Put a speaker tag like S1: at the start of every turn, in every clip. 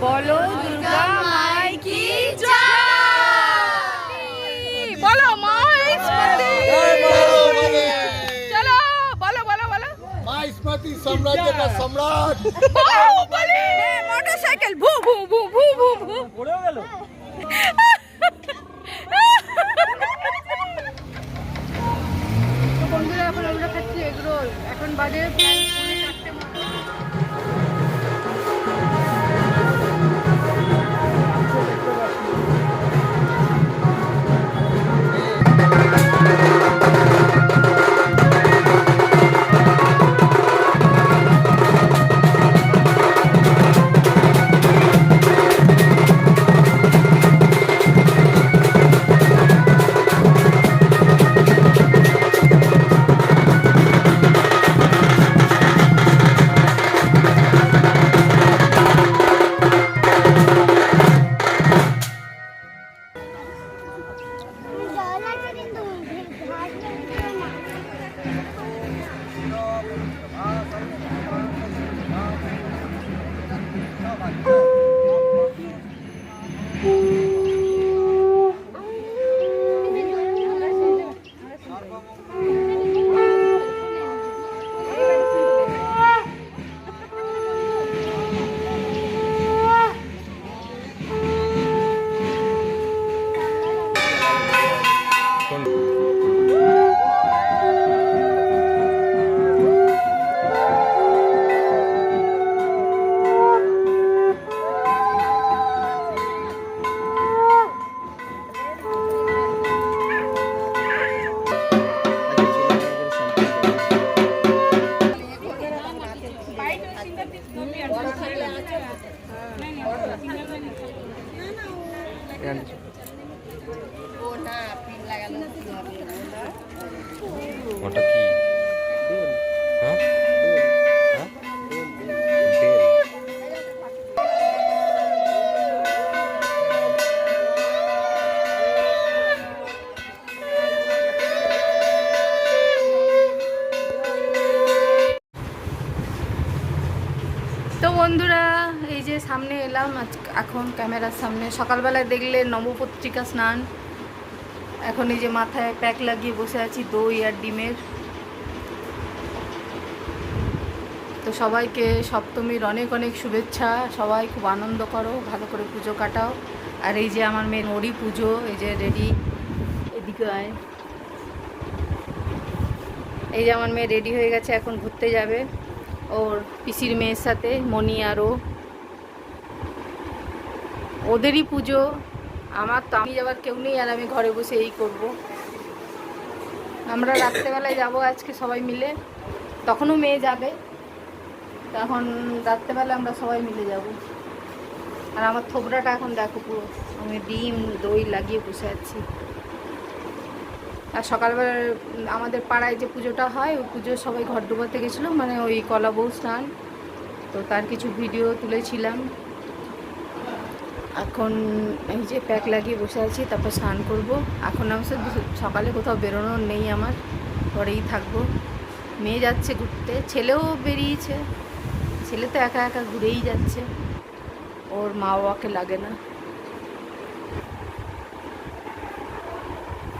S1: बोलो दुर्गा माई की जय। बोलो माई स्मृति। चलो बोलो बोलो बोलो।
S2: माई स्मृति साम्राज्य का सम्राट।
S1: बाहुबली। मोटरसाइकिल भू भू भू भू भू भू।
S3: উড়েও গেল।
S1: তো বন্ধুরা এখন আমরা খাচ্ছি এগরোল। এখন বাজে প্রায় 4:30 মতো।
S4: ওটা কি? হ্যাঁ?
S1: তো বন্ধুরা এই যে সামনে এলাম এখন ক্যামেরার সামনে। সকালবেলায় দেখলে নবপত্রিকা স্নান। এখন এই যে মাথায় প্যাক লাগিয়ে বসে আছি দই আর ডিমের। তো সবাইকে সপ্তমীর অনেক অনেক শুভেচ্ছা। সবাই খুব আনন্দ করো, ভালো করে পুজো কাটাও। আর এই যে আমার মেয়ের মরি পুজো, এই যে রেডি। এদিকে আয়। এই যে আমার মেয়ে রেডি হয়ে গেছে, এখন ঘুরতে যাবে ওর পিসির মেয়ের সাথে, মনি আরও। ওদেরই পুজো, আমার তো আমি যাবার কেউ নেই, আর আমি ঘরে বসে এই করব। আমরা রাত্রেবেলায় যাব আজকে সবাই মিলে, তখনও মেয়ে যাবে। তখন রাত্রেবেলা আমরা সবাই মিলে যাব। আর আমার থোবড়াটা এখন দেখো পুরো, আমি ডিম দই লাগিয়ে বসে আছি। আর সকালবেলা আমাদের পাড়ায় যে পুজোটা হয়, ওই পুজো সবাই ঘর ডোবাতে গেছিলো, মানে ওই কলা বউ স্নান। তো তার কিছু ভিডিও তুলেছিলাম। এখন এই যে প্যাক লাগিয়ে বসে আছি, তারপর স্নান করব। এখন আমার সকালে কোথাও বেরোনোর নেই, আমার ঘরেই থাকবো। মেয়ে যাচ্ছে ঘুরতে, ছেলেও বেরিয়েছে। ছেলে তো একা একা ঘুরেই যাচ্ছে, ওর মা বাবাকে লাগে না।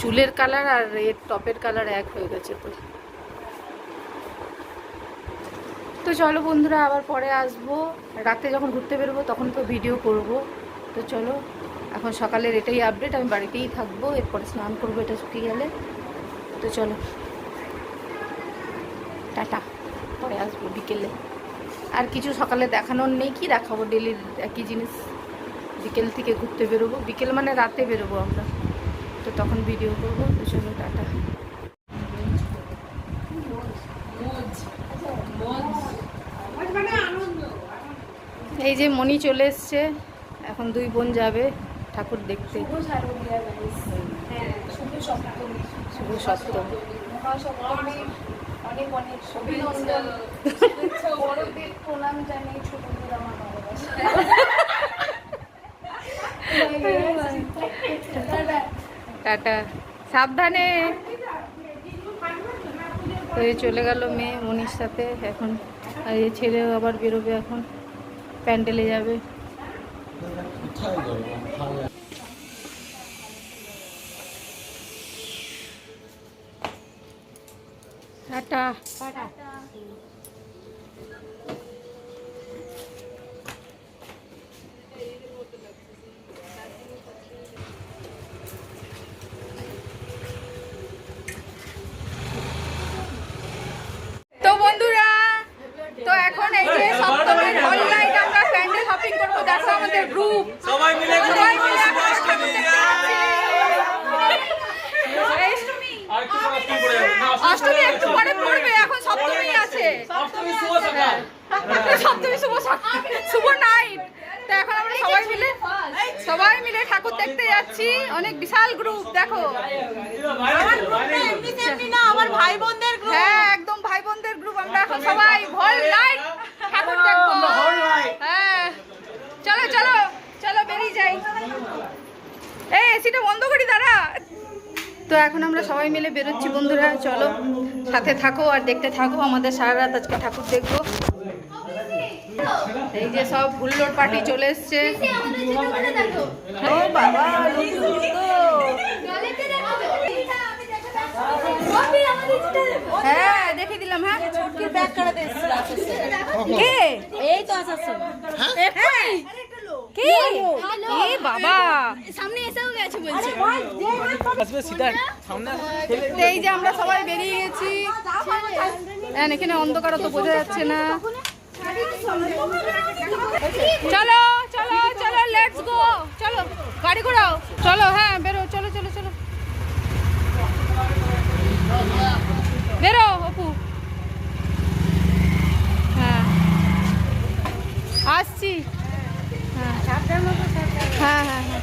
S1: চুলের কালার আর এর টপের কালার এক হয়ে গেছে। তো চলো বন্ধুরা, আবার পরে আসবো। রাতে যখন ঘুরতে বেরোবো তখন তো ভিডিও করব। তো চলো, এখন সকালের এটাই আপডেট। আমি বাড়িতেই থাকবো, এরপরে স্নান করবো এটা শুকিয়ে গেলে। তো চলো টাটা, পরে আসবো বিকেলে। আর কিছু সকালে দেখানোর নেই, কি দেখাবো, ডেলির একই জিনিস। বিকেল থেকে ঘুরতে বেরোবো, বিকেল মানে রাতে বেরোবো আমরা, তো তখন ভিডিও করবো। তো চলো টাটা। এই যে মনি চলে এসছে, এখন দুই বোন যাবে ঠাকুর দেখতে। শুভ সপ্তমী, অনেক অনেক অভিনন্দন, বড়দের প্রণাম জানিয়ে ছোটদের আমার ভালোবাসা। টাটা, সাবধানে। তো চলে গেল মেয়ে মনির সাথে এখন। আর এই ছেলেও আবার বেরোবে, এখন প্যান্ডেলে যাবে। টাটা। তো বন্ধুরা, তো এখন এই যে সপ্তমীর হল নাইট আমরা প্যান্ডেল হপিং করবো। দেখো আমাদের গ্রুপ
S4: সবাই মিলে
S1: অষ্টমী একটু পরে পড়বে, এখন সপ্তমী আছে। সপ্তমী শুভ শুভ নাইট। তো এখন আমরা সবাই মিলে ঠাকুর দেখতে যাচ্ছি। অনেক বিশাল গ্রুপ দেখো।
S3: আমার ভাই বোনদের গ্রুপ।
S1: হ্যাঁ, একদম ভাই বোনদের গ্রুপ। আমরা এখন সবাই হল নাইট ঠাকুর দেখবো। হ্যাঁ, চলো চলো চলো বেরিয়ে যাই। এই এসিটা বন্ধ করি, দাঁড়া। তো এখন আমরা সবাই মিলে বেরোচ্ছি বন্ধুরা। চলো সাথে থাকো আর দেখতে থাকো। আমাদের সারা রাত আজকে ঠাকুর দেখবো। এই যে সব হুল্লোড় পার্টি চলে এসছে। ও বাবা, হ্যাঁ দেখে দিলাম। হ্যাঁ, কে?
S3: এই তো আসার সময়
S1: কে? এ বাবা,
S3: সামনে এসেও গেছে বলছে।
S1: এই যে আমরা সবাই বেরিয়ে গেছি। এখানে অন্ধকার তো বোঝা যাচ্ছে না। চলো চলো চলো, লেটস গো। চলো গাড়ি ঘোরাও, চলো। হ্যাঁ বেরো, চলো চলো চলো বেরো অপু। হ্যাঁ আসছি। হ্যাঁ হ্যাঁ হ্যাঁ হ্যাঁ।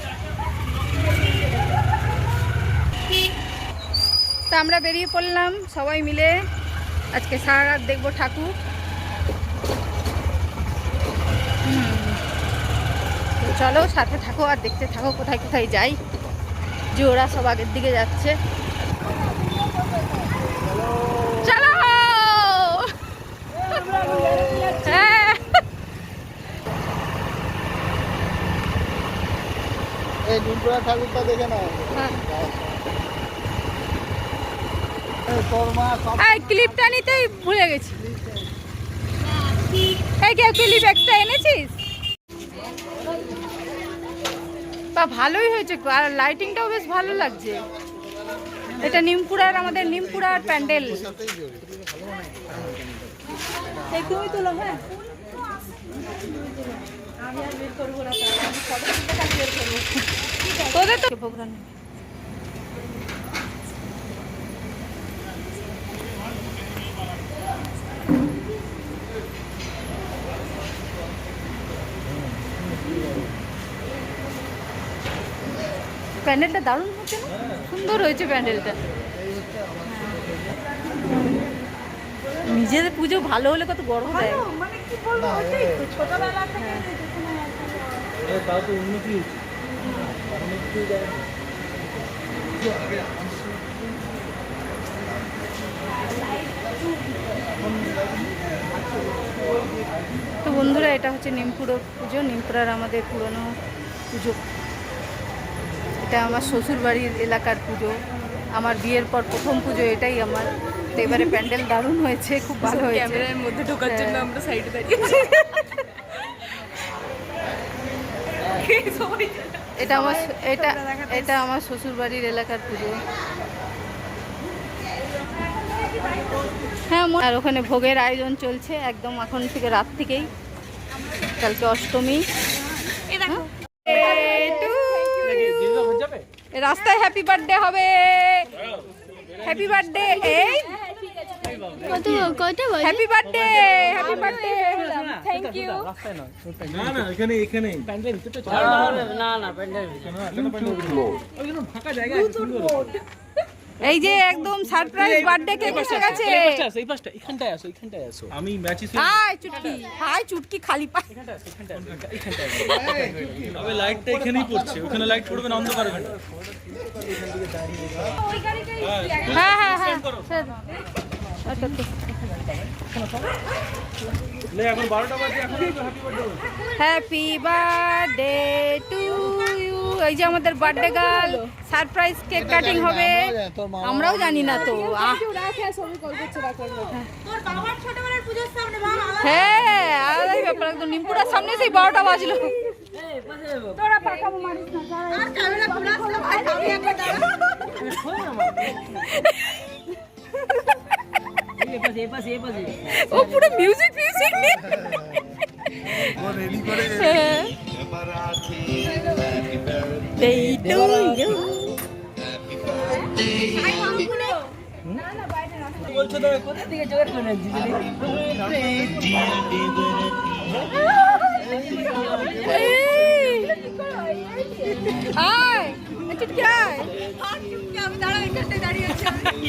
S1: তা আমরা বেরিয়ে পড়লাম সবাই মিলে। আজকে সারা রাত দেখবো ঠাকুর। তো চলো সাথে থাকো আর দেখতে থাকো কোথায় কোথায় যাই। যে ওরা সব আগের দিকে যাচ্ছে। চলো। হ্যাঁ,
S2: এই নিমপুরা ঠাকুরটা দেখে নাও। তোর মা সব
S1: এই ক্লিপটা নিতেই ভুলে গেছি। এই কেউ ক্লিপ একটা এনেছিস? বা ভালোই হয়েছে, আর লাইটিংটাও বেশ ভালো লাগছে। এটা নিমপুরার, আমাদের নিমপুরার প্যান্ডেল।
S3: তুমি তোলো। হ্যাঁ,
S1: তোদের তো প্রোগ্রাম। প্যান্ডেলটা দারুণ হচ্ছে না? সুন্দর হয়েছে প্যান্ডেলটা। নিজেদের পুজো ভালো হলে কত গর্ব দেয়।
S3: মানে কি বলবো, ওটাই তো ছোটবেলা থেকে
S2: তাও তো উন্নতি হচ্ছে।
S1: তো বন্ধুরা, এটা হচ্ছে নিমপুরো পুজো। নিমপুরার আমাদের পুরনো পুজো। এটা আমার শ্বশুর বাড়ির এলাকার পুজো। আমার বিয়ের পর প্রথম পুজো এটাই আমার। তো এবারে প্যান্ডেল দারুণ হয়েছে, খুব ভালো হয়েছে।
S3: ক্যামেরার মধ্যে ঢোকার জন্য
S1: হ্যাঁ।
S3: আমরা সাইডে দাঁড়িয়েছি।
S1: এটা আমার শ্বশুর বাড়ির এলাকার পুজো। হ্যাঁ, আর ওখানে ভোগের আয়োজন চলছে একদম এখন থেকে, রাত থেকেই। কালকে অষ্টমী। রাস্তায় হ্যাপি বার্থডে হবে। Happy birthday. এই happy birthday, happy birthday. Thank you.
S2: না না, এখানে এখানে প্যান্ডেল ভিতরটা চল। না না প্যান্ডেল ওইখানে ফাঁকা জায়গা আছে সুন্দর।
S1: এই যে একদম সারপ্রাইজ বার্থডে কেক এসে গেছে।
S2: এই পাশটা এখানটায় আসো, এখানটায় আসো। আমি ম্যাচিস
S1: হাই চুটকি, হাই চুটকি খালি পায়।
S2: আবে লাইটটা এখানেই পড়ছে, ওখানে লাইট পড়বে না, অন্ধকার হবে না।
S1: হ্যাঁ হ্যাঁ হ্যাঁ। আচ্ছা
S2: লে এখন 12টা বাজে, এখন happy birthday.
S1: Happy birthday to you. এই যে আমাদের birthday girl, surprise cake cutting হবে। আমরাও জানি না তো। হ্যাঁ, আলাদাই ব্যাপার, একদম নিমপুরার সামনে সেই 12টা বাজলো। ও পুরো মিউজিক মিউজিক
S5: ও রেডি করে
S2: বলছো তো কোথা থেকে জোগাড় করে আনছি?
S1: আয় চুটকি আয়।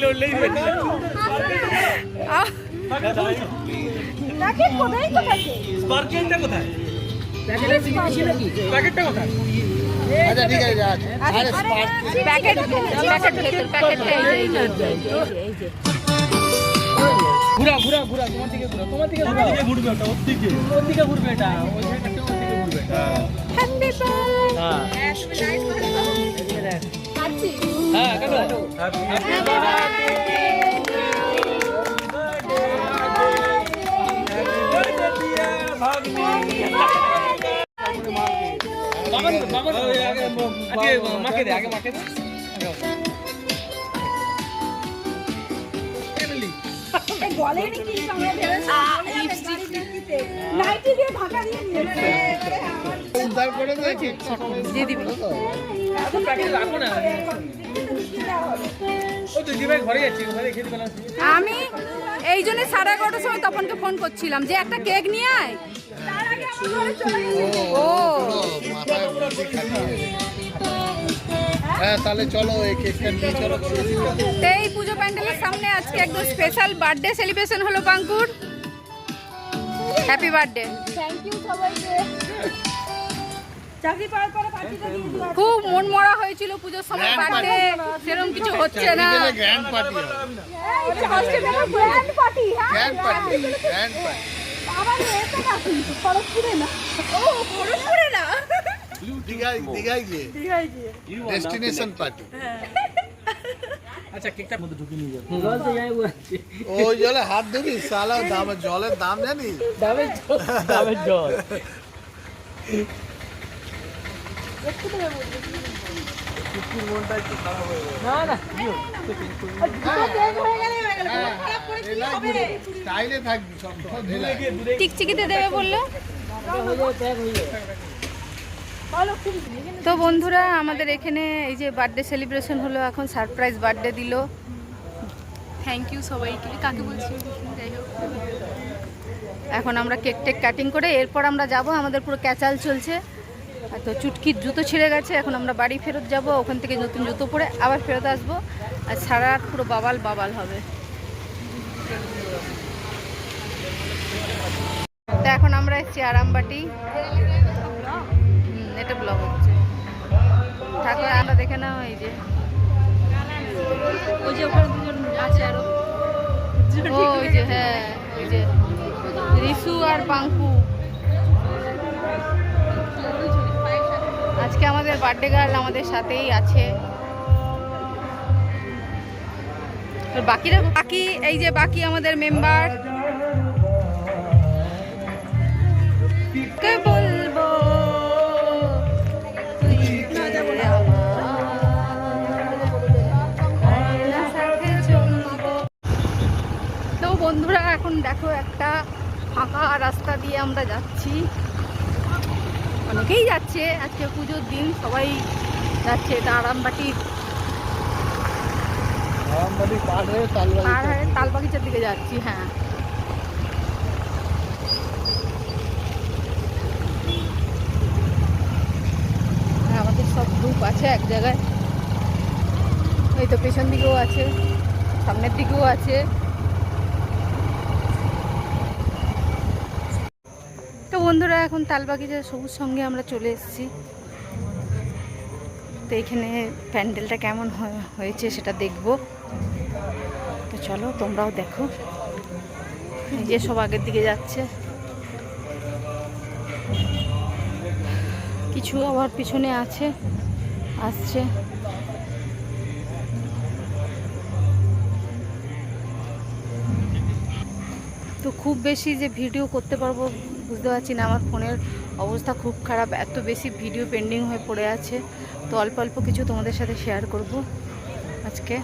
S2: লড়লেই হবে।
S1: আহ,
S2: স্পার্কেলটা কোথায়? প্যাকেটটা কোথায়?
S5: আচ্ছা ঠিক আছে যা আরে
S1: প্যাকেট প্যাকেট ভেতর প্যাকেটটা এই যে
S2: ঘুরা ঘুরা ঘুরা, তোমার দিকে ঘুরা, তোমার দিকে ঘুরা। ওদিকে ঘুরবে ওটা, ওদিকে ঘুরবে এটা, ওই সাইডটা ওদিকে ঘুরবে।
S1: Happy birthday.
S2: হ্যাঁ কেন? হ্যাপি বার্থডে, মাকে দে, আগে মাকে দে।
S5: উদ্ধার করে দিয়েছি
S1: দিয়ে দিবি।
S2: প্যাকেট রাখো না। ও তো দিদি ভাই ঘরে যাচ্ছি, ঘরে খেতে পেলাম।
S1: আমি এই জন্য 11:30টার সময় তপনকে ফোন করছিলাম যে একটা কেক নিয়ে আয়। ও
S5: মাথায় বুদ্ধি খাটিয়ে। হ্যাঁ তাহলে চলো এই কেকটা নিয়ে চলো।
S1: তো এই পুজো প্যান্ডেলের সামনে আজকে একদম স্পেশাল বার্থডে সেলিব্রেশন হলো পাঙ্কুর। Happy birthday. খুব মন মরা হয়েছিল পুজোর সময়,
S5: Grand
S1: বার্থডে সেরকম কিছু হচ্ছে না।
S5: Grand party grand party grand party দীঘায় গিয়ে ডেস্টিনেশন পার্টি।
S2: আচ্ছা কেকটার মধ্যে ঢুকে নিয়ে যাবো।
S5: ওই জলে হাত দিবি সালা, দামের জলের দাম জানিস?
S2: দামের জল। না না
S5: স্টাইলে থাকবি সব সময়।
S1: চিকচিকিতে দেবে বললো। তো বন্ধুরা আমাদের এখানে এই যে বার্থডে সেলিব্রেশন হলো, এখন সারপ্রাইজ বার্থডে দিল। থ্যাংক ইউ সবাইকে। কাকে বলছি? যাই হোক, এখন আমরা কেক টেক কাটিং করে এরপর আমরা যাব। আমাদের পুরো ক্যাচাল চলছে। আর তো চুটকির জুতো ছিঁড়ে গেছে, এখন আমরা বাড়ি ফেরত যাব। ওখান থেকে নতুন জুতো পরে আবার ফেরত আসবো। আর সারা রাত পুরো বাবাল বাবাল হবে। তো এখন আমরা এসেছি আরামবাটি। এটা ব্লগ হচ্ছে। ঠাকুর আমরা দেখে নাও, এই যে ওই যে ওখানে দুজন আছে আরো। ওই যে হ্যাঁ, ওই যে রিসু আর পাঙ্কু। আজকে আমাদের বার্থডে গার্ল আমাদের সাথেই আছে। বাকিরা বাকি এই যে বাকি আমাদের মেম্বার কে বলবো তো বন্ধুরা এখন দেখো একটা ফাঁকা রাস্তা দিয়ে আমরা যাচ্ছি। অনেকেই যাচ্ছে, আজকে পুজোর দিন সবাই যাচ্ছে। এটা আরামবাটি
S5: পার হয়ে
S1: তালবাগিচার দিকে যাচ্ছি। হ্যাঁ, আমাদের সব গ্রুপ আছে এক জায়গায়। এই তো পেছন দিকেও আছে, সামনের দিকেও আছে। তো বন্ধুরা এখন তালবাগিচার সবুজ সঙ্গে আমরা চলে এসেছি। তো এখানে প্যান্ডেলটা কেমন হয়েছে সেটা দেখব। তো চলো তোমরাও দেখো। এই যে সব আগের দিকে যাচ্ছে, কিছু আবার পিছনে আছে, আসছে। তো খুব বেশি যে ভিডিও করতে পারবো বুঝতে পারছি না, আমার ফোনের অবস্থা খুব খারাপ, এত বেশি ভিডিও পেন্ডিং হয়ে পড়ে আছে। তো অল্প অল্প কিছু তোমাদের সাথে শেয়ার করব আজকে।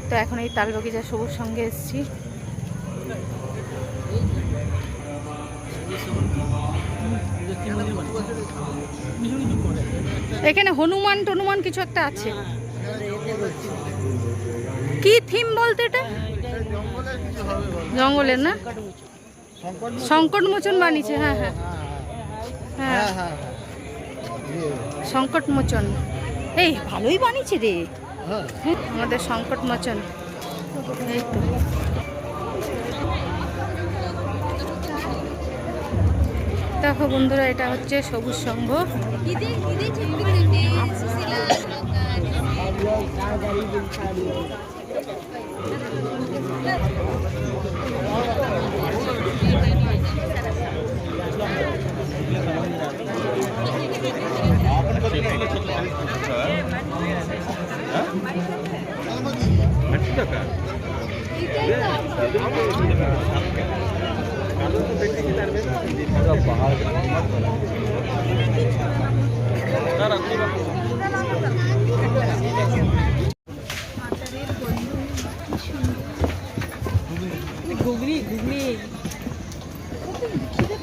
S1: তো এখন এই তালবাগিচা সবুজ সঙ্গে এসেছি। এখানে হনুমান টনুমান কিছু একটা আছে, কি থিম বলতে এটা? জঙ্গলের না, সংকট মোচন বানিয়েছে। হ্যাঁ হ্যাঁ হ্যাঁ, সংকট মোচন, এই ভালোই বানিয়েছে রে আমাদের সংকট মোচন। এই তো দেখো বন্ধুরা, এটা হচ্ছে সবুজ সংঘ।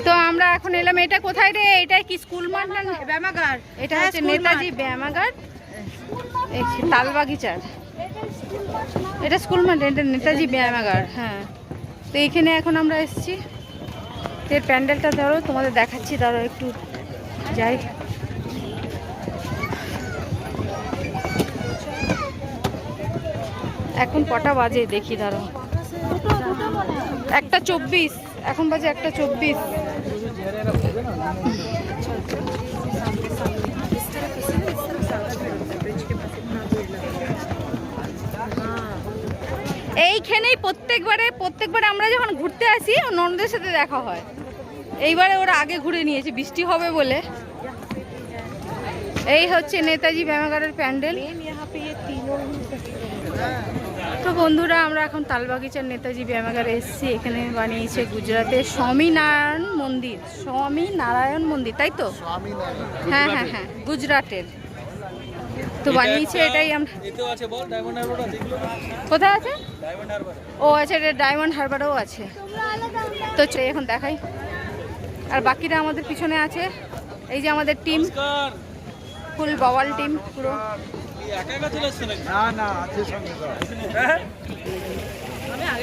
S1: তো আমরা এখন এলাম, এটা কোথায় রে? এটা কি স্কুল মাঠ না ব্যায়ামাগার? এটা হচ্ছে নেতাজি ব্যায়ামাগার, তালবাগিচার। এটা স্কুল মাঠ, এটা নেতাজি ব্যায়ামাগার। হ্যাঁ, তো এইখানে এখন আমরা এসেছি। এর প্যান্ডেলটা ধরো তোমাদের দেখাচ্ছি, ধরো একটু যাই। এখন কটা বাজে দেখি, ধরো 1:24, এখন বাজে 1:24। এইখানেই প্রত্যেকবারে আমরা যখন ঘুরতে আসি ননদের সাথে দেখা হয়। এইবারে ওরা আগে ঘুরে নিয়েছে বৃষ্টি হবে বলে। এই হচ্ছে নেতাজি ব্যায়ামাগারের প্যান্ডেল। তো বন্ধুরা, আমরা এখন তালবাগিচার নেতাজি ব্যায়ামাগারে এসেছি। এখানে বানিয়েছে গুজরাটের স্বামীনারায়ণ মন্দির। স্বামীনারায়ণ মন্দির, তাই তো? হ্যাঁ হ্যাঁ হ্যাঁ, গুজরাটের তো বানিয়েছে। এটাই আমরা, কোথায় আছে? ও আচ্ছা, এটা ডায়মন্ড হারবারও আছে। তো এখন দেখাই। আর বাকিরা আমাদের পিছনে আছে। এই যে আমাদের টিম, ফুল বাওয়াল টিম পুরো।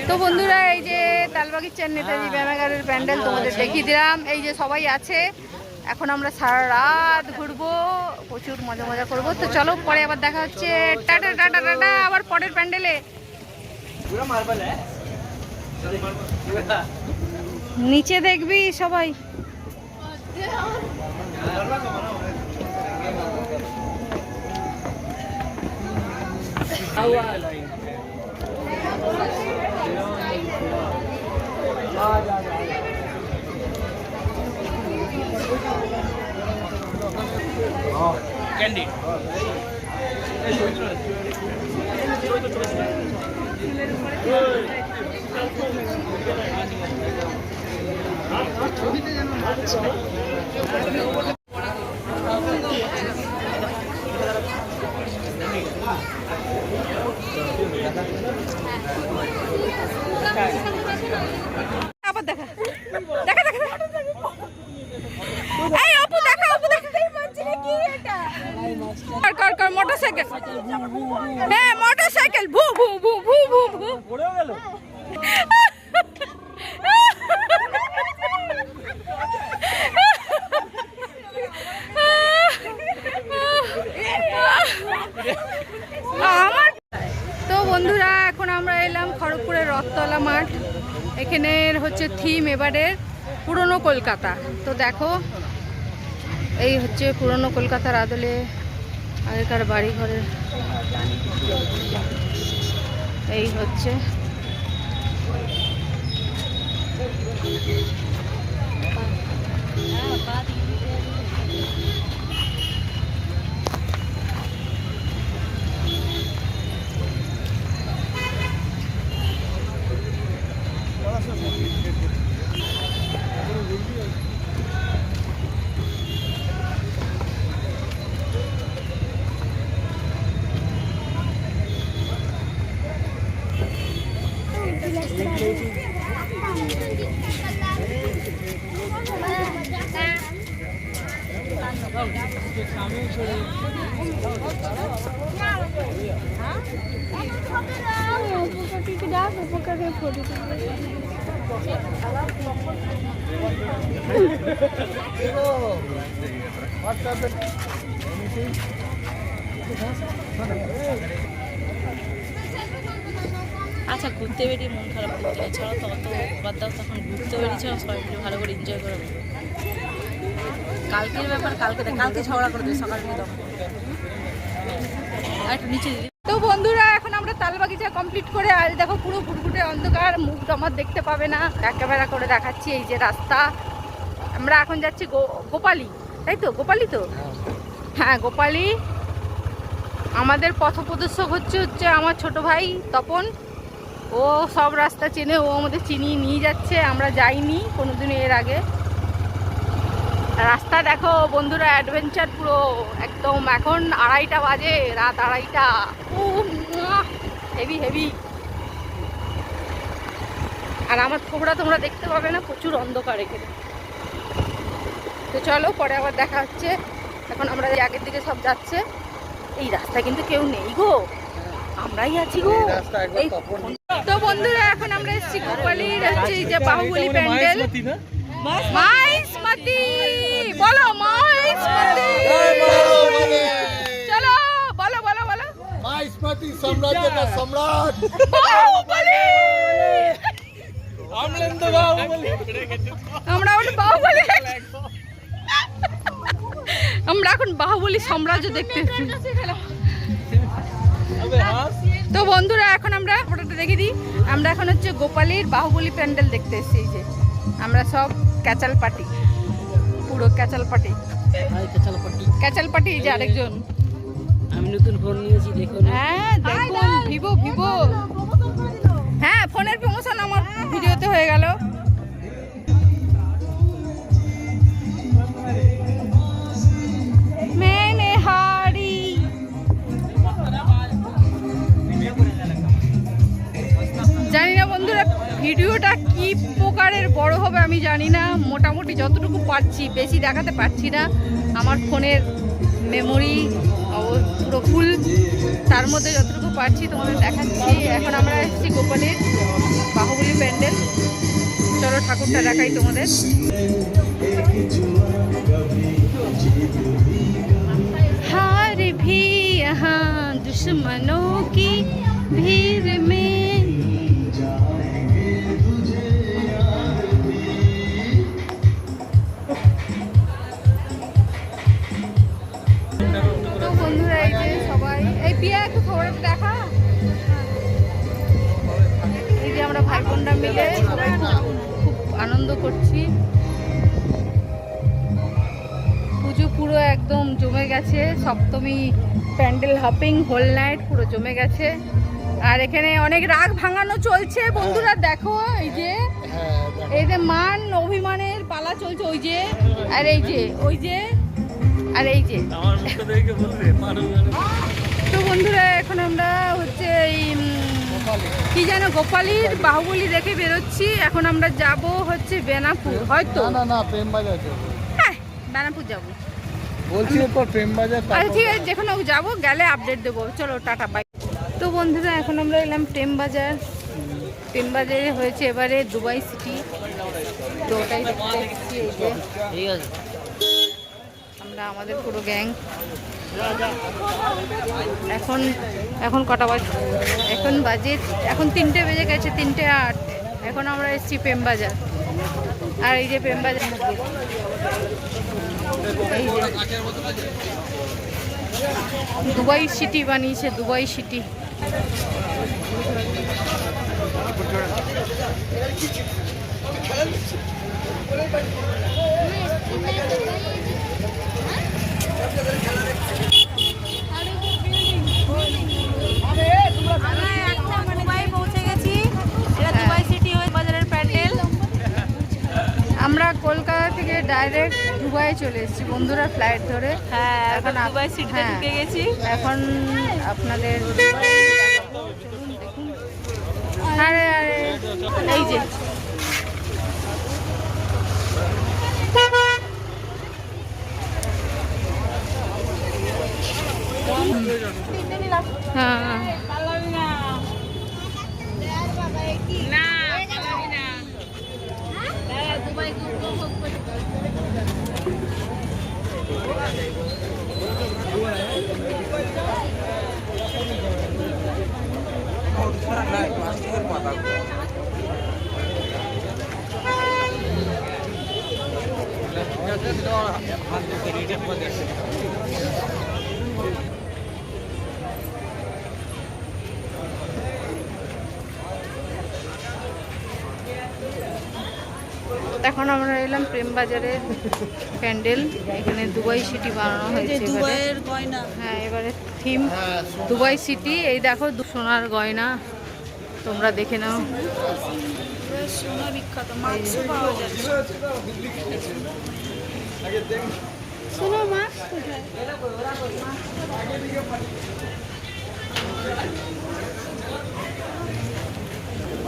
S1: তো বন্ধুরা, এই যে তালবাগিচার নেতাজি ব্যায়ামাগারের প্যান্ডেল তোমাদের দেখিয়ে দিলাম। এই যে সবাই আছে। এখন আমরা সারা রাত ঘুরবো, প্রচুর মজা করবো। তো চলো, পরে আবার দেখা হচ্ছে। টাটা টাটা টাটা, আবার পরের প্যান্ডেলে। নিচে দেখবি সবাই।
S2: ক্যান্ডি
S1: আবার দেখা দেখা দেখা এই অপু দেখা, অপু দেখা। কর কর মোটরসাইকেল। হ্যাঁ, মোটরসাইকেল। ভু ভু ভু ভু ভু ভু
S2: পড়ে গেল।
S1: আমার তো বন্ধুরা, এখন আমরা এলাম খড়গপুরের রথতলা মাঠ। এখানের হচ্ছে থিম এবারের পুরনো কলকাতা। তো দেখো, এই হচ্ছে পুরনো কলকাতার আদলে আগেকার বাড়ি ঘরের। এই হচ্ছে
S3: আচ্ছা, ঘুরতে বেরিয়ে মন খারাপ করতে নেই, ছাড়া তো অত বাদ দাও, তখন ঘুরতে বেরিয়েছে সবাই মিলে ভালো করে এনজয় করে। কালকের ব্যাপার কালকে ঝগড়া করে দেবে সকাল থেকে, তখন আর একটু নিচে দিদি।
S1: তো বন্ধুরা এখন আমরা তালবাগিচা কমপ্লিট করে আর দেখো পুরো ঘুরঘুরে অন্ধকার, মুখ আমার দেখতে পাবে না, ক্যামেরা করে দেখাচ্ছি। এই যে রাস্তা, আমরা এখন যাচ্ছি গোপালী, তাই তো? গোপালী তো, হ্যাঁ গোপালী। আমাদের পথপ্রদর্শক হচ্ছে আমার ছোট ভাই তপন। ও সব রাস্তা চেনে, ও আমাদের চিনিয়ে নিয়ে যাচ্ছে, আমরা যাইনি কোনোদিনও এর আগে। রাস্তা দেখো বন্ধুরা, অ্যাডভেঞ্চার পুরো একদম। এখন 2:30 বাজে, রাত 2:30। Heavy heavy. আর আমার থোবড়া তোমরা দেখতে পাবে না, প্রচুর অন্ধকার এখানে। তো চলো পরে আবার দেখা হচ্ছে। এখন আমরা আগের দিকে সব যাচ্ছে। এই রাস্তায় কিন্তু কেউ নেই গো, আমরাই আছি গো। তো বন্ধুরা এখন আমরা এসেছি গোপালীর হচ্ছে এই যে বাহুবলী প্যান্ডেল। মাইসমতি বলো, মাইসমতি চলো বলো বলো বলো।
S5: মাইসমতি সাম্রাজ্য का সম্রাট
S1: বাহুবলী। আমরা এখন বাহুবলী সাম্রাজ্য দেখতে এসেছি। তো বন্ধুরা এখন আমরা ফটোটা দেখে দিই। আমরা এখন হচ্ছে গোপালীর বাহুবলী প্যান্ডেল দেখতে এসেছি। এই যে আমরা সব ক্যাচাল পার্টি, পুরো ক্যাচাল পার্টি। ক্যাচাল পার্টি। এই যে আরেকজন,
S3: আমি নতুন ফোন নিয়েছি, দেখুন।
S1: হ্যাঁ দেখুন, ভিভো। হ্যাঁ ফোনের প্রমোশন আমার ভিডিওতে হয়ে গেল। मैंने हारी। জানি না বন্ধুরা ভিডিওটা কি প্রকারের বড় হবে আমি জানি না, মোটামুটি যতটুকু পারছি, বেশি দেখাতে পারছি না। আমার ফোনের মেমোরি পুরো ফুল, তার মধ্যে যতটুকু পারছি তোমাদের দেখাচ্ছি। এখন আমরা এসেছি গোপালের বাহুবলী প্যান্ডেল। চলো ঠাকুরটা দেখাই তোমাদের। हार भी यहाँ दुश्मनों की भीड़ में। তো বন্ধুরা এই যে সবাই, এই পিয়া একটু খবরটা দেখা। এই যে আমরা ভাই বোনরা মিলে সবাই খুব আনন্দ করছি। পুজো পুরো একদম জমে গেছে, সপ্তমী প্যান্ডেল হপিং হোল নাইট পুরো জমে গেছে। আর এখানে অনেক রাগ ভাঙানো চলছে বন্ধুরা, দেখো এই যে মান অভিমানের পালা চলছে। ওই যে আর এই যে ওই যে আর এই যে। তো বন্ধুরা এখন আমরা হচ্ছে এই কি যেন গোপালীর বাহুবলী দেখে বেরোচ্ছি। এখন আমরা যাব হচ্ছে বেনাপুর, হয়তো
S5: না প্রেম বাজার
S1: বেনাপুর যাবো
S5: বলছি, এরপর প্রেম বাজার।
S1: আচ্ছা ঠিক আছে, যেখানে যাবো গেলে আপডেট দেবো। চলো টাটা বাই। তো বন্ধুরা এখন আমরা এলাম প্রেম বাজার। প্রেম বাজারে হয়েছে এবারে দুবাই সিটি, তো ওটাই দেখতে এসেছি। এই যে
S3: ঠিক আছে,
S1: আমরা আমাদের পুরো গ্যাং। এখন কটা বাজে? এখন 3টে বেজে গেছে, 3:08। এখন আমরা এসেছি প্রেম বাজার। আর এই যে প্রেম বাজার, এই যে দুবাই সিটি বানিয়েছে, দুবাই সিটি।
S3: আমরা দুবাই পৌঁছে গেছি। এটা দুবাই সিটি হয়ে বাজারের প্যান্ডেল।
S1: আমরা কলকাতা থেকে ডাইরেক্ট দুবাই চলে এসেছি বন্ধুরা, ফ্লাইট ধরে।
S3: হ্যাঁ, এখন
S1: এখন
S3: দুবাই সিটিতে
S1: হ্যাঁ।
S3: ঢুকে গেছি।
S1: এখন আপনাদের চলুন দেখুন। আরে আরে এই যে হ্যাঁ হ্যাঁ। এখন আমরা এলাম প্রেম বাজারের প্যান্ডেল। এখানে দুবাই সিটি বানানো হয়েছে এবারে।
S3: দুবাইয়ের গয়না।
S1: হ্যাঁ, এবারে থিম দুবাই সিটি। এই দেখো সোনার গয়না, তোমরা দেখে নাও।
S3: সোনা বিখ্যাত, মাছও পাওয়া যাচ্ছে। সোনা মাছ কোথায়?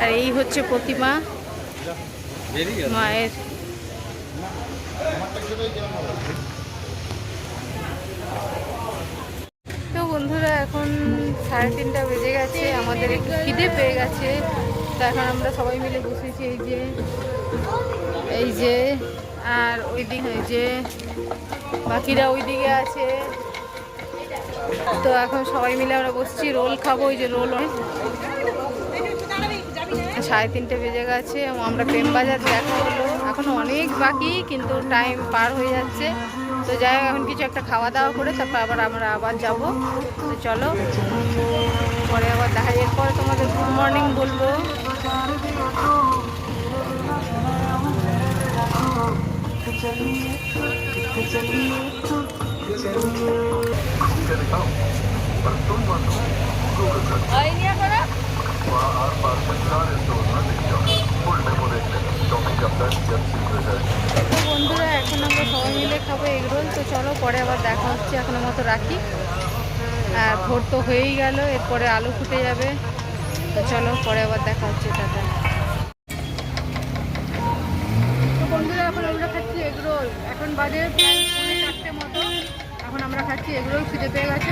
S1: আর এই হচ্ছে প্রতিমা মায়ের। তো বন্ধুরা এখন 3:30 বেজে গেছে, আমাদের একটু খিদে পেয়ে গেছে। তো এখন আমরা সবাই মিলে বসেছি এই যে আর ওইদিকে এই যে বাকিরা ওইদিকে আছে। তো এখন সবাই মিলে আমরা বসছি, রোল খাবো। ওই যে রোল 3:30 বেজে গেছে। আমরা প্রেম বাজার দেখা হলো, এখন অনেক বাকি কিন্তু টাইম পার হয়ে যাচ্ছে। তো যাই হোক, এখন কিছু একটা খাওয়া দাওয়া করে তারপর আমরা আবার যাব। তো চলো পরে আবার দেখা যায়। এরপরে তোমাদের গুড মর্নিং বলবো। তো বন্ধুরা এখন আমরা সবাই মিলে খাবো এগরোল। তো চলো পরে আবার দেখা হচ্ছে, এখনো মতো রাখি। আর ভোর তো হয়েই গেল, এরপরে আলু ফুটে যাবে। তো চলো পরে আবার দেখা হচ্ছে, টাটা। তো বন্ধুরা এখন আমরা খাচ্ছি এগরোল। এখন বাজে প্রায় 4:30 মতো। এখন আমরা খাচ্ছি এগরোল, খিদে পেয়ে গেছে।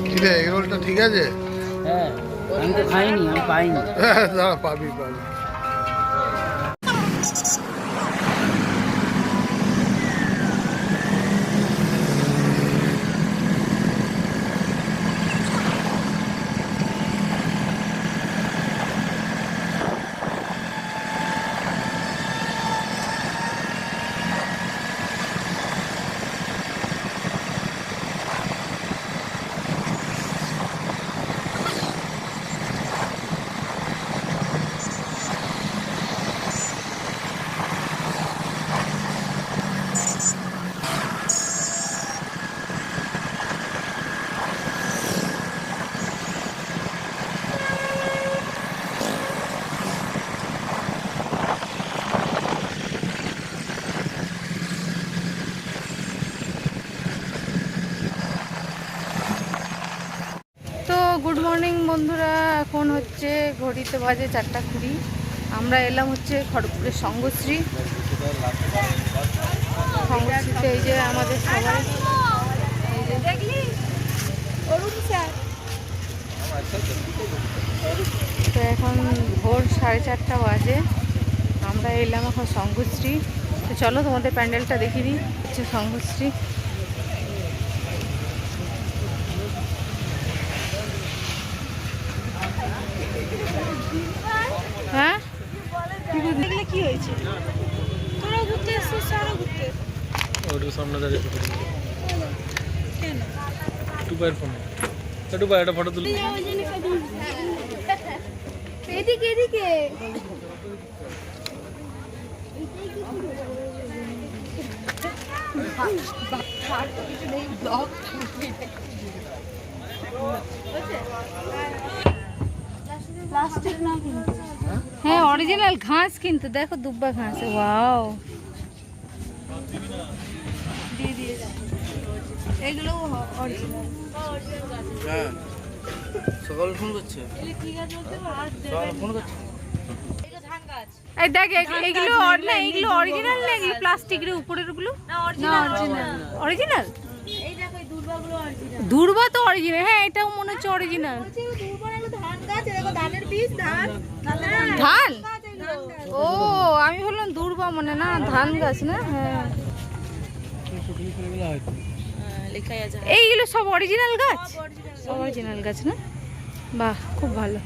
S5: কিরে এগরোলটা ঠিক আছে?
S2: হ্যাঁ, আমি তো খাইনি, আমি পাইনি।
S5: না পাবি পাবি।
S1: গুড মর্নিং বন্ধুরা, এখন হচ্ছে ঘড়িতে বাজে 4:20। আমরা এলাম হচ্ছে খড়গপুরের সঙ্গশ্রী। সঙ্গশ্রীতে এই যে আমাদের সবাই, এই যে তো এখন ভোর 4:30 বাজে। আমরা এলাম এখন সঙ্গশ্রী। তো চলো তোমাদের প্যান্ডেলটা দেখিয়ে দিই। হচ্ছে সঙ্গশ্রী। হ্যাঁ
S3: কি হয়েছে? তোরা ঘুরতে এসেছিস, সারা ঘুরতে
S2: ওর সামনে দাঁড়িয়ে ফটো
S3: কেন?
S2: টুপার ফোন একটু বা একটা ফটো তুলি।
S1: এদিকে এদিকে
S3: প্লাস্টিক না কিন্তু
S1: হ্যাঁ অরিজিনাল ঘাস কিন্তু দেখো দুব্বা ঘাস ওয়াও দিয়ে দিয়েছে এগুলো অরিজিনাল
S2: হ্যাঁ সকাল ফোন করছে, সকাল ফোন করছে।
S1: এই দেখ এগুলো না এগুলো অরিজিনাল না এগুলো প্লাস্টিকের উপরের গুলো
S3: না অরিজিনাল
S1: অরিজিনাল
S3: এই দেখো এই দুর্বাগুলো অরিজিনাল
S1: দূর্বা তো অরিজিনাল হ্যাঁ এটাও মনে হচ্ছে অরিজিনাল
S3: দুর্বা হলো ধান গাছ দেখো ধানের বীজ ধান
S1: ধান ও আমি ভাবলাম দূর্বা মানে না ধান গাছ না হ্যাঁ
S3: লেখাই আছে
S1: এইগুলো সব অরিজিনাল গাছ সব অরিজিনাল গাছ না বাহ খুব ভালো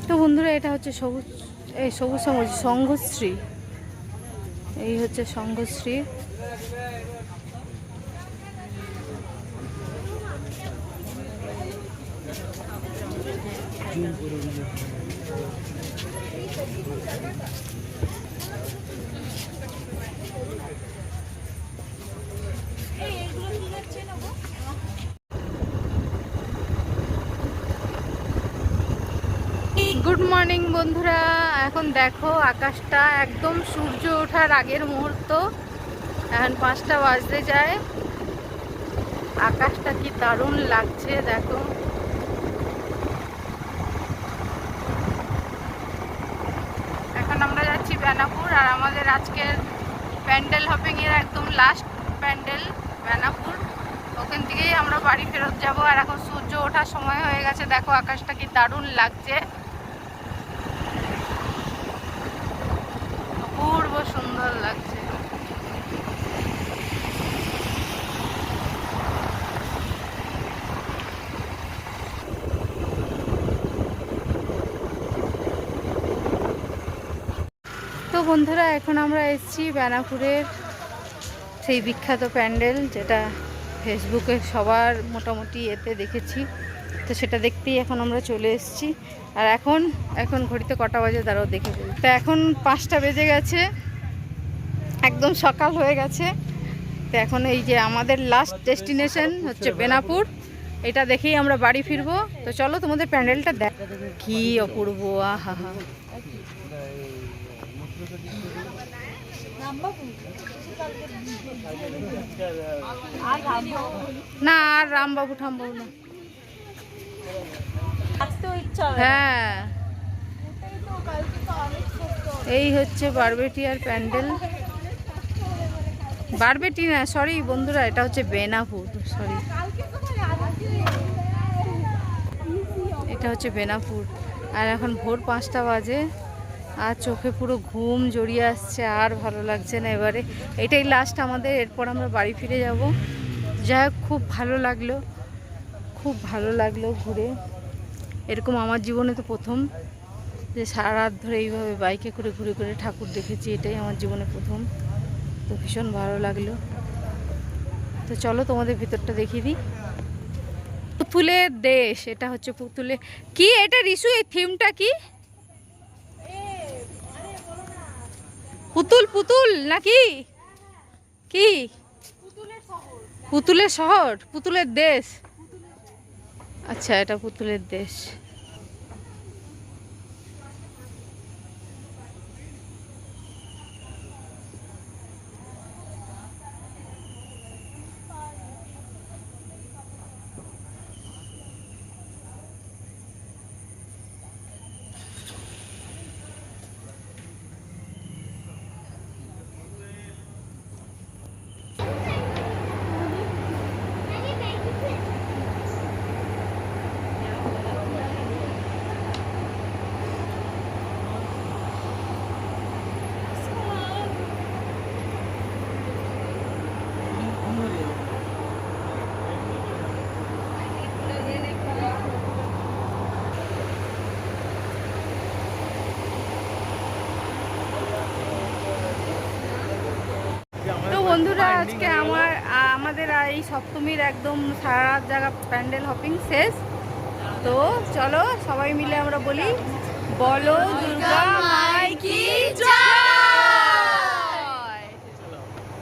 S1: তো বন্ধুরা এটা হচ্ছে সবুজ এই সবুজ সবুজ সংঘশ্রী এই হচ্ছে সংঘশ্রী গুড মর্নিং বন্ধুরা এখন দেখো আকাশটা একদম সূর্য ওঠার আগের মুহূর্ত এখন 5টা বাজতে যায় আকাশটা কি দারুণ লাগছে দেখো এখন আমরা যাচ্ছি বেনাপুর আর আমাদের আজকের প্যান্ডেল হপিং এর একদম লাস্ট প্যান্ডেল বেনাপুর ওখান থেকেই আমরা বাড়ি ফেরত যাব আর এখন সূর্য ওঠার সময় হয়ে গেছে দেখো আকাশটা কি দারুণ লাগছে অপূর্ব সুন্দর লাগছে তো বন্ধুরা এখন আমরা এসেছি বেনাপুরের সেই বিখ্যাত প্যান্ডেল যেটা ফেসবুকে সবার মোটামুটি এতে দেখেছি তো সেটা দেখতেই এখন আমরা চলে এসেছি আর এখন ঘড়িতে কটা বাজে তারাও দেখে ফেলি তো এখন 5টা বেজে গেছে একদম সকাল হয়ে গেছে তো এখন এই যে আমাদের লাস্ট ডেস্টিনেশন হচ্ছে বেনাপুর এটা দেখেই আমরা বাড়ি ফিরবো তো চলো তোমাদের প্যান্ডেলটা দেখ কি অপূর্ব আহা হা না আর রামবাবু ঠামবাবু না হ্যাঁ এই হচ্ছে বারবেটিয়ার প্যান্ডেল বারবেটি না সরি বন্ধুরা এটা হচ্ছে বেনাপুর সরি এটা হচ্ছে বেনাপুর আর এখন ভোর 5টা বাজে আর চোখে পুরো ঘুম জড়িয়ে আসছে আর ভালো লাগছে না এবারে এটাই লাস্ট আমাদের এরপর আমরা বাড়ি ফিরে যাব যাই হোক খুব ভালো লাগলো ঘুরে এরকম আমার জীবনে তো প্রথম যে সারা রাত ধরে এইভাবে বাইকে করে ঘুরে ঘুরে ঠাকুর দেখেছি এটাই আমার জীবনে প্রথম তো ভীষণ ভালো লাগলো তো চলো তোমাদের ভিতরটা দেখিয়ে দিই পুতুলের দেশ এটা হচ্ছে পুতুলে কি এটা রিসু এই থিমটা কি পুতুল পুতুল নাকি কি পুতুলের শহর পুতুলের দেশ আচ্ছা এটা পুতুলের দেশ আজকে আমাদের এই সপ্তমীর একদম সারা রাত জায়গা প্যান্ডেল হপিং শেষ। তো চলো সবাই মিলে আমরা বলি বলো দুর্গা মাই কি জয়।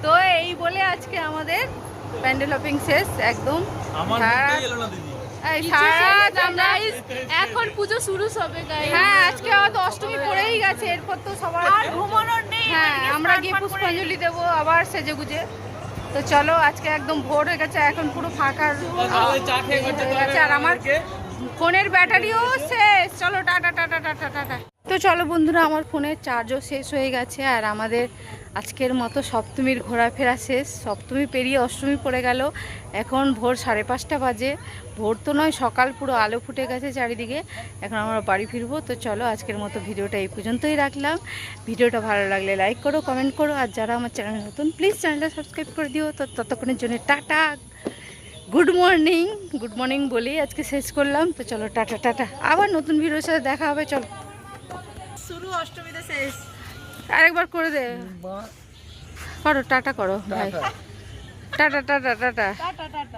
S1: তো এই বলে আজকে আমাদের প্যান্ডেল হপিং শেষ একদম।
S3: এখন পুজো শুরু হবে গাইস।
S1: হ্যাঁ আজকে হয়তো অষ্টমী পড়েই গেছে, এরপর তো সবার
S3: আর ঘুমানোর নেই।
S1: হ্যাঁ আমরা গিয়ে পুষ্পাঞ্জলি দেবো আবার সেজে গুজে। তো চলো আজকে একদম ভোর হয়ে গেছে, এখন পুরো ফাঁকা হয়ে গেছে আর আমার ফোনের ব্যাটারিও শেষ। চলো টাটা টাটা টাটা টাটা। তো চলো বন্ধুরা, আমার ফোনের চার্জও শেষ হয়ে গেছে আর আমাদের আজকের মতো সপ্তমীর ঘোরাফেরা শেষ। সপ্তমী পেরিয়ে অষ্টমী পড়ে গেল, এখন ভোর 5:30 বাজে। ভোর তো নয়, সকাল, পুরো আলো ফুটে গেছে চারিদিকে। এখন আমরা বাড়ি ফিরবো। তো চলো আজকের মতো ভিডিওটা এই পর্যন্তই রাখলাম। ভিডিওটা ভালো লাগলে লাইক করো, কমেন্ট করো, আর যারা আমার চ্যানেল নতুন প্লিজ চ্যানেলটা সাবস্ক্রাইব করে দিও। তো ততক্ষণের জন্য টাটা, গুড মর্নিং বলেই আজকে শেষ করলাম। তো চলো টাটা টাটা, আবার নতুন ভিডিওর সাথে দেখা হবে। চলো
S3: শুরু অষ্টমীতে শেষ।
S1: আরেকবার করে দে, করো টাটা করো ভাই, tata tata tata.
S3: Tata tata.